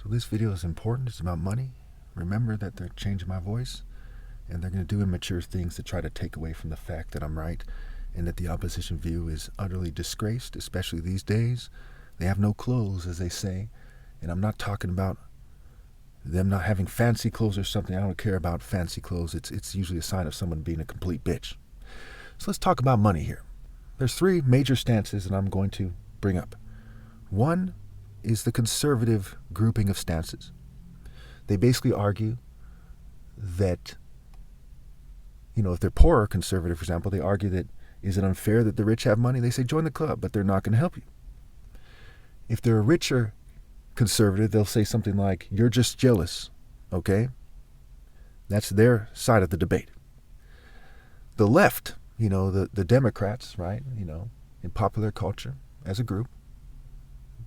So this video is important. It's about money. Remember that they're changing my voice, and they're going to do immature things to try to take away from the fact that I'm right and that the opposition view is utterly disgraced, especially these days. They have no clothes, as they say, and I'm not talking about them not having fancy clothes or something. I don't care about fancy clothes. It's usually a sign of someone being a complete bitch. So let's talk about money here. There's three major stances that I'm going to bring up. One is the conservative grouping of stances. They basically argue that, if they're poor or conservative, for example, they argue that is it unfair that the rich have money? They say join the club, but they're not going to help you. If they're a richer conservative, they'll say something like, you're just jealous, okay? That's their side of the debate. The left, the Democrats, right, in popular culture as a group,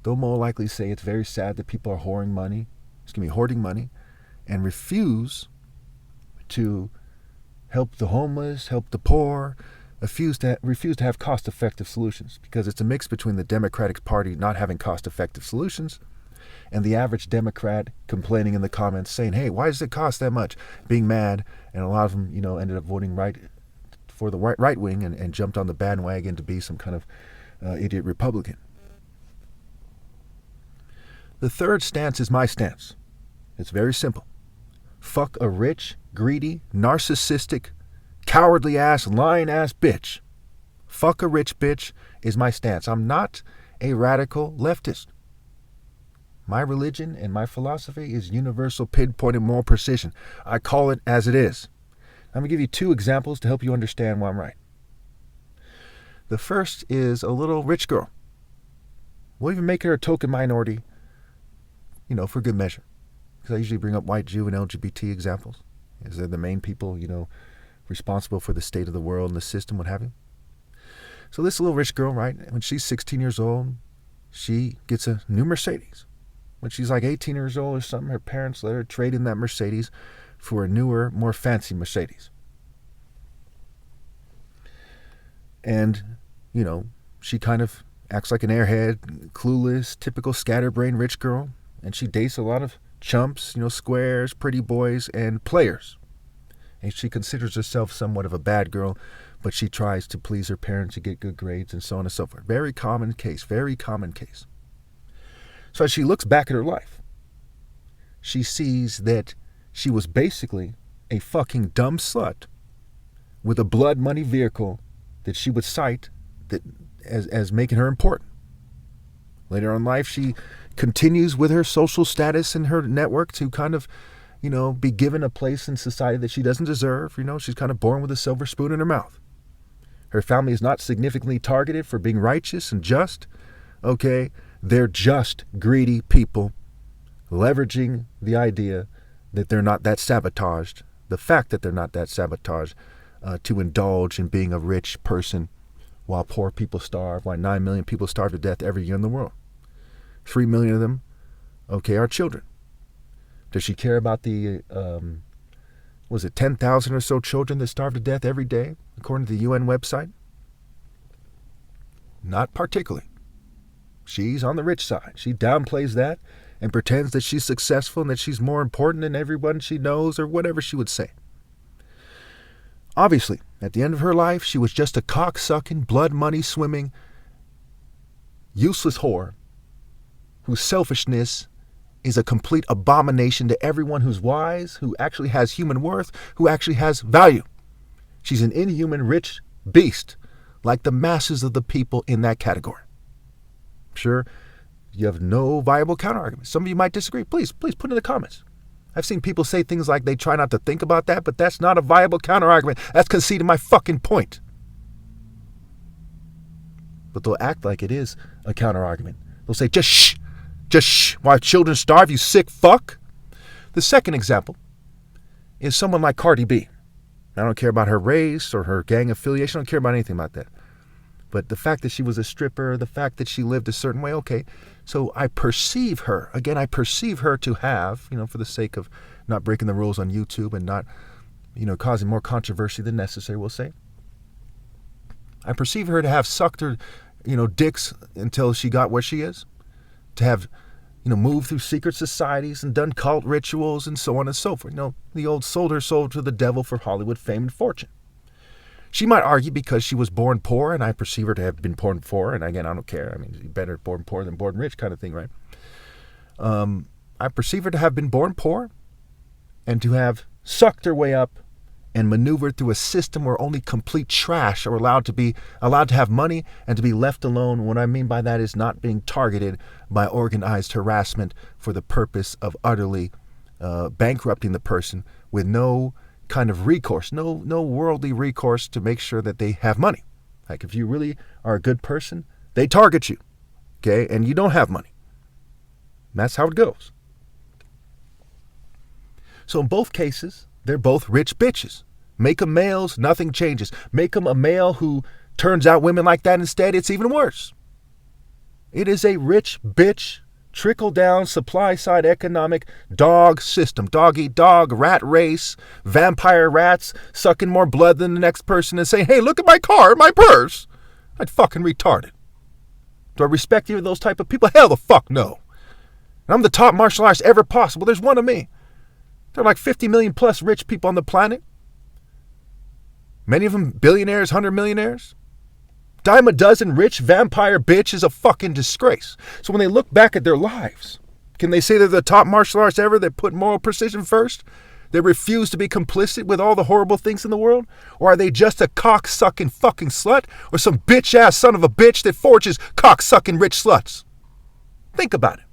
they'll more likely say it's very sad that people are hoarding money, and refuse to help the homeless, help the poor, refuse to have cost-effective solutions, because it's a mix between the Democratic Party not having cost-effective solutions and the average Democrat complaining in the comments saying, hey, why does it cost that much? Being mad, and a lot of them, ended up voting for the right wing and jumped on the bandwagon to be some kind of idiot Republican. The third stance is my stance. It's very simple. Fuck a rich, greedy, narcissistic, cowardly-ass, lying-ass bitch. Fuck a rich bitch is my stance. I'm not a radical leftist. My religion and my philosophy is universal, pinpointed moral precision. I call it as it is. I'm going to give you two examples to help you understand why I'm right. The first is a little rich girl. We'll even make her a token minority, for good measure. Because I usually bring up white, Jew, and LGBT examples. As they're the main people, responsible for the state of the world and the system, what have you. So this little rich girl, right, when she's 16 years old, she gets a new Mercedes. When she's like 18 years old or something, her parents let her trade in that Mercedes for a newer, more fancy Mercedes. And, she kind of acts like an airhead, clueless, typical scatterbrained rich girl. And she dates a lot of chumps, squares, pretty boys, and players. And she considers herself somewhat of a bad girl, but she tries to please her parents to get good grades and so on and so forth. Very common case. So as she looks back at her life, she sees that she was basically a fucking dumb slut with a blood money vehicle that she would cite as making her important. Later on in life, she continues with her social status and her network to kind of, be given a place in society that she doesn't deserve. She's kind of born with a silver spoon in her mouth. Her family is not significantly targeted for being righteous and just. Okay, they're just greedy people leveraging the idea that they're not that sabotaged, the fact that they're not that sabotaged, to indulge in being a rich person while poor people starve, while 9 million people starve to death every year in the world. 3 million of them, are children. Does she care about the, 10,000 or so children that starve to death every day, according to the UN website? Not particularly. She's on the rich side. She downplays that and pretends that she's successful and that she's more important than everyone she knows or whatever she would say. Obviously, at the end of her life, she was just a cock-sucking, blood-money-swimming, useless whore whose selfishness is a complete abomination to everyone who's wise, who actually has human worth, who actually has value. She's an inhuman, rich beast, like the masses of the people in that category. I'm sure you have no viable counterargument. Some of you might disagree. Please put it in the comments. I've seen people say things like they try not to think about that, but that's not a viable counterargument. That's conceding my fucking point. But they'll act like it is a counterargument. They'll say, just shh, while children starve, you sick fuck. The second example is someone like Cardi B. I don't care about her race or her gang affiliation. I don't care about anything about that. But the fact that she was a stripper, the fact that she lived a certain way, okay. So I perceive her to have, for the sake of not breaking the rules on YouTube and not, causing more controversy than necessary, we'll say. I perceive her to have sucked her, dicks until she got where she is. To have, moved through secret societies and done cult rituals and so on and so forth. The old sold her soul to the devil for Hollywood fame and fortune. She might argue because she was born poor, and I perceive her to have been born poor, and again, I don't care. I mean, better born poor than born rich kind of thing, right? I perceive her to have been born poor and to have sucked her way up and maneuvered through a system where only complete trash are allowed to have money and to be left alone. What I mean by that is not being targeted by organized harassment for the purpose of utterly bankrupting the person with no kind of recourse, no worldly recourse to make sure that they have money. Like if you really are a good person, they target you, okay, and you don't have money. And that's how it goes. So in both cases, they're both rich bitches. Make them males, nothing changes. Make them a male who turns out women like that instead, it's even worse. It is a rich bitch, trickle-down, supply-side economic dog system. Dog-eat-dog, rat race, vampire rats sucking more blood than the next person and saying, hey, look at my car, my purse. I'd fucking retarded. Do I respect either of those type of people? Hell the fuck no. And I'm the top martial artist ever possible. There's one of me. There are like 50 million plus rich people on the planet. Many of them billionaires, 100 millionaires. Dime a dozen rich vampire bitch is a fucking disgrace. So when they look back at their lives, can they say they're the top martial artists ever that put moral precision first? They refuse to be complicit with all the horrible things in the world? Or are they just a cock-sucking fucking slut? Or some bitch-ass son of a bitch that forges cock-sucking rich sluts? Think about it.